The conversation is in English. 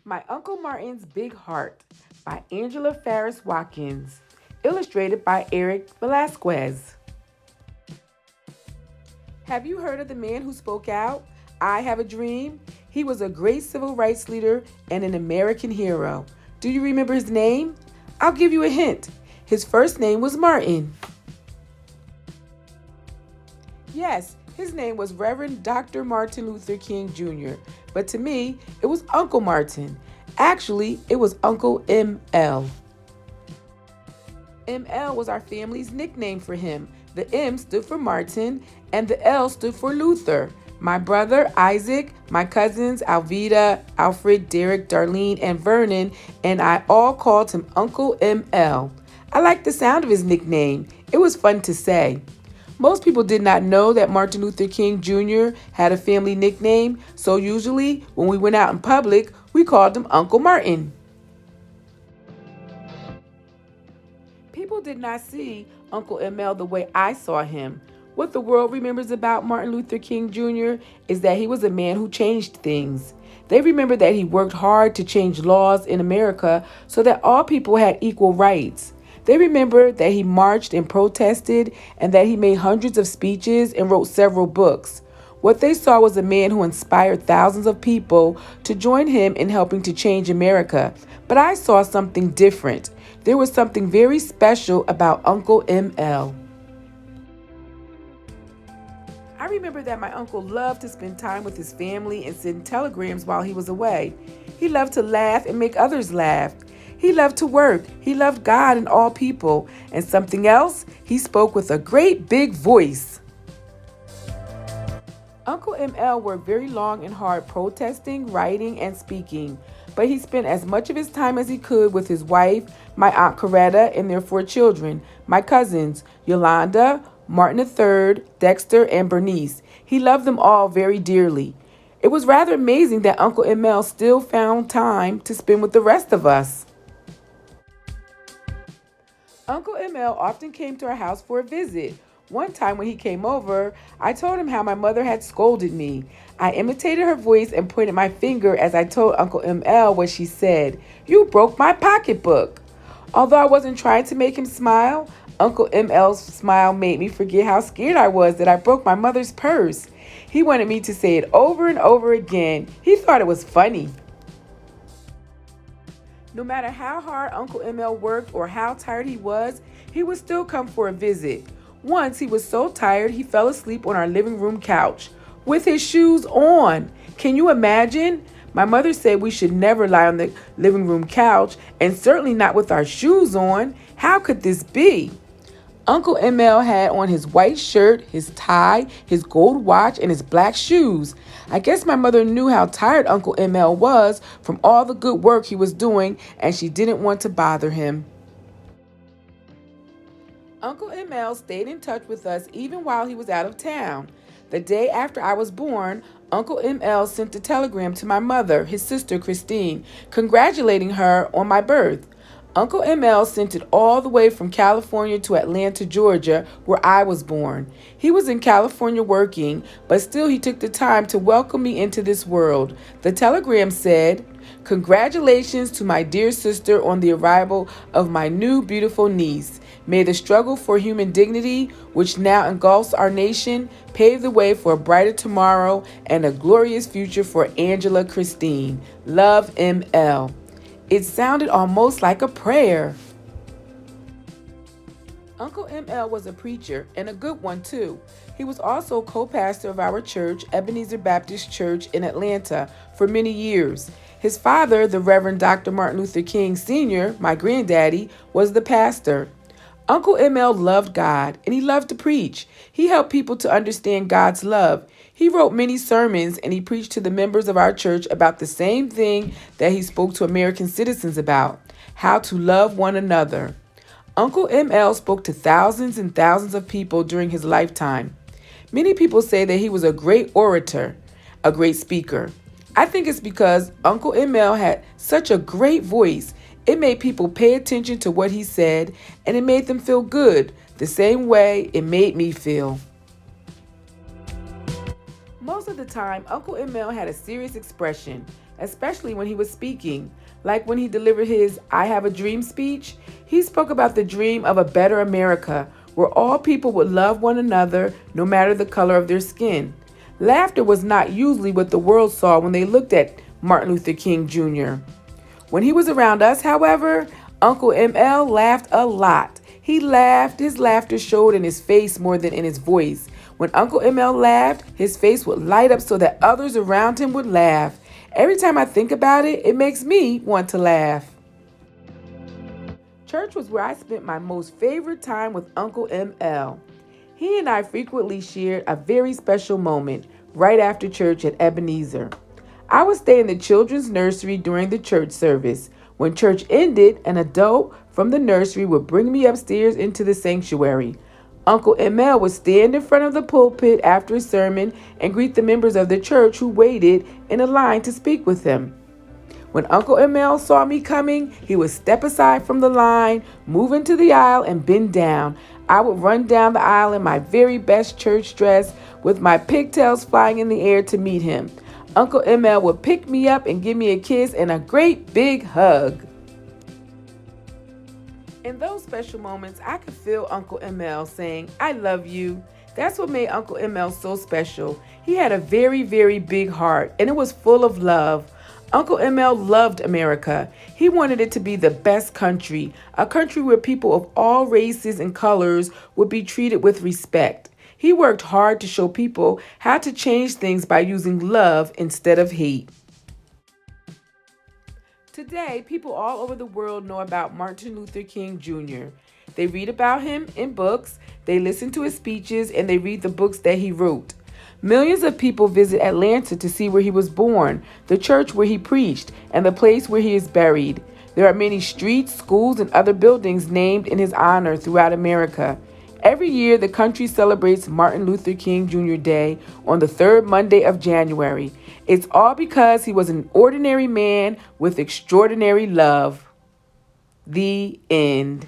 My Uncle Martin's Big Heart by Angela Faris Watkins. Illustrated by Eric Velasquez. Have you heard of the man who spoke out? I Have a Dream? He was a great civil rights leader and an American hero. Do you remember his name? I'll give you a hint. His first name was Martin. Yes, his name was Reverend Dr. Martin Luther King Jr., but to me, it was Uncle Martin. Actually, it was Uncle ML. ML was our family's nickname for him. The M stood for Martin, and the L stood for Luther. My brother, Isaac, my cousins, Alvida, Alfred, Derek, Darlene, and Vernon, and I all called him Uncle ML. I liked the sound of his nickname. It was fun to say. Most people did not know that Martin Luther King Jr. had a family nickname, so usually when we went out in public, we called him Uncle Martin. People did not see Uncle ML the way I saw him. What the world remembers about Martin Luther King Jr. is that he was a man who changed things. They remember that he worked hard to change laws in America so that all people had equal rights. They remember that he marched and protested and that he made hundreds of speeches and wrote several books. What they saw was a man who inspired thousands of people to join him in helping to change America. But I saw something different. There was something very special about Uncle ML. I remember that my uncle loved to spend time with his family and send telegrams while he was away. He loved to laugh and make others laugh. He loved to work. He loved God and all people. And something else, he spoke with a great big voice. Uncle ML worked very long and hard protesting, writing, and speaking. But he spent as much of his time as he could with his wife, my Aunt Coretta, and their 4 children, my cousins, Yolanda, Martin III, Dexter, and Bernice. He loved them all very dearly. It was rather amazing that Uncle ML still found time to spend with the rest of us. Uncle ML often came to our house for a visit. One time when he came over, I told him how my mother had scolded me. I imitated her voice and pointed my finger as I told Uncle ML what she said. "You broke my pocketbook." Although I wasn't trying to make him smile, Uncle ML's smile made me forget how scared I was that I broke my mother's purse. He wanted me to say it over and over again. He thought it was funny. No matter how hard Uncle ML worked or how tired he would still come for a visit. Once he was so tired he fell asleep on our living room couch with his shoes on. Can you imagine? My mother said we should never lie on the living room couch and certainly not with our shoes on. How could this be? Uncle ML had on his white shirt, his tie, his gold watch, and his black shoes. I guess my mother knew how tired Uncle ML was from all the good work he was doing, and she didn't want to bother him. Uncle ML stayed in touch with us even while he was out of town. The day after I was born, Uncle ML sent a telegram to my mother, his sister Christine, congratulating her on my birth. Uncle ML sent it all the way from California to Atlanta, Georgia, where I was born. He was in California working, but still he took the time to welcome me into this world. The telegram said, "Congratulations to my dear sister on the arrival of my new beautiful niece. May the struggle for human dignity, which now engulfs our nation, pave the way for a brighter tomorrow and a glorious future for Angela Christine. Love, ML." It sounded almost like a prayer. Uncle ML was a preacher, and a good one too. He was also co-pastor of our church, Ebenezer Baptist Church in Atlanta, for many years. His father, the Reverend Dr. Martin Luther King Sr., my granddaddy, was the pastor. Uncle ML loved God, and he loved to preach. He helped people to understand God's love. He wrote many sermons, and he preached to the members of our church about the same thing that he spoke to American citizens about: how to love one another. Uncle ML spoke to thousands and thousands of people during his lifetime. Many people say that he was a great orator, a great speaker. I think it's because Uncle ML had such a great voice. It made people pay attention to what he said, and it made them feel good, the same way it made me feel. Most of the time, Uncle ML had a serious expression. especially when he was speaking. Like when he delivered his I Have a Dream speech, he spoke about the dream of a better America where all people would love one another no matter the color of their skin. Laughter was not usually what the world saw when they looked at Martin Luther King Jr. When he was around us, however, Uncle ML laughed a lot. He laughed, his laughter showed in his face more than in his voice. When Uncle ML laughed, his face would light up so that others around him would laugh. Every time I think about it, it makes me want to laugh. Church was where I spent my most favorite time with Uncle ML. He and I frequently shared a very special moment right after church at Ebenezer. I would stay in the children's nursery during the church service. When church ended, an adult from the nursery would bring me upstairs into the sanctuary. Uncle ML would stand in front of the pulpit after a sermon and greet the members of the church who waited in a line to speak with him. When Uncle ML saw me coming, he would step aside from the line, move into the aisle, and bend down. I would run down the aisle in my very best church dress with my pigtails flying in the air to meet him. Uncle ML would pick me up and give me a kiss and a great big hug. In those special moments, I could feel Uncle ML saying, "I love you." That's what made Uncle ML so special. He had a very, very big heart, and it was full of love. Uncle ML loved America. He wanted it to be the best country, a country where people of all races and colors would be treated with respect. He worked hard to show people how to change things by using love instead of hate. Today, people all over the world know about Martin Luther King Jr. They read about him in books, they listen to his speeches, and they read the books that he wrote. Millions of people visit Atlanta to see where he was born, the church where he preached, and the place where he is buried. There are many streets, schools, and other buildings named in his honor throughout America. Every year, the country celebrates Martin Luther King Jr. Day on the third Monday of January. It's all because he was an ordinary man with extraordinary love. The end.